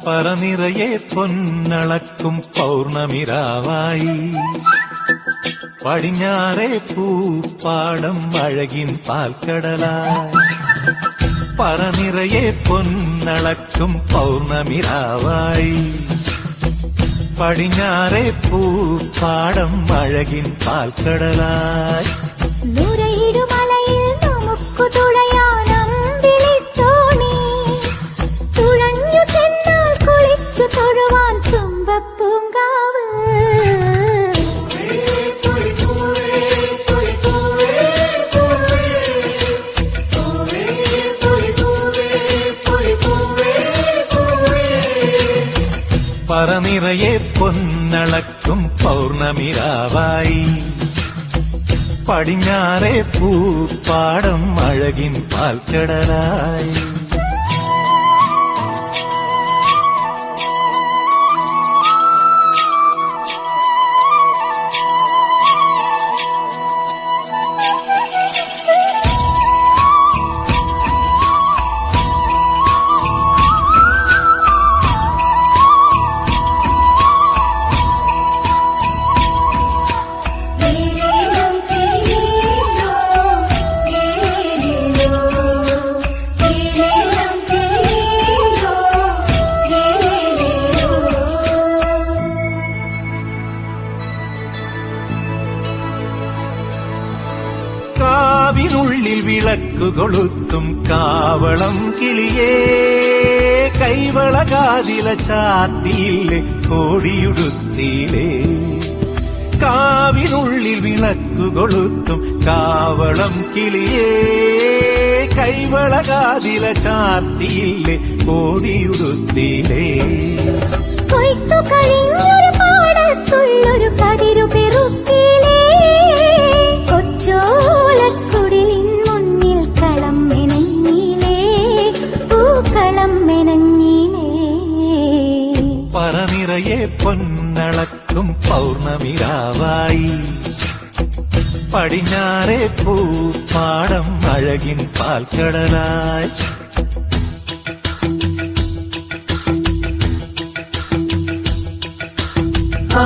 പറനിറയെ പൊന്നളക്കും പൗർണമിരാവായി പടിഞ്ഞാറേ പൂപ്പാടം അഴകിൻ പാൽക്കടലായി. പറനിറയെ പൊന്നളക്കും പൗർണമിരാവായി പടിഞ്ഞാറേ പൂപ്പാടം അഴകിൻ പാൽക്കടലായി. നുരയിടുമലയിൽ നമുക്കു തുഴയാനമ്പിളിത്തോണി തുഴഞ്ഞു ചെന്നാൽ കുളിച്ചു തൊഴുവാൻ തുമ്പപ്പൂങ്കാവ്. പറനിറയെ പൊന്നളക്കും പൗർണമിരാവായി പടിഞ്ഞാറേ പൂപ്പാടം അഴകിൻ പാൽക്കടലായി. കാവിനുള്ളിൽ വിളക്കു കൊളുത്തും കാവളം കിളിയേ കൈവള കാതില ചാത്തിയില്ലേ കോടിയുടുത്തിയിലേ. കാവിനുള്ളിൽ വിളക്കു കൊളുത്തും കാവളം കിളിയേ കൈവള കാതില ചാത്തിയില്ലേ കോടിയുടുത്തിയിലേ. കൊയ്ത്തു കഴിഞ്ഞൊരു പാടത്തുള്ളൊരു കതിരു പെറുക്കിലേ കൊച്ചോലക്കുടിലിൻ മുന്നിൽ കളം മെനഞ്ഞിലേ പൂക്കളം മെനഞ്ഞിലേ. പറനിറയെ പൊന്നളക്കും പൗർണമിരാവായി പടിഞ്ഞാറേ പൂപ്പാടം അഴകിൻ പാൽക്കടലായി. ആ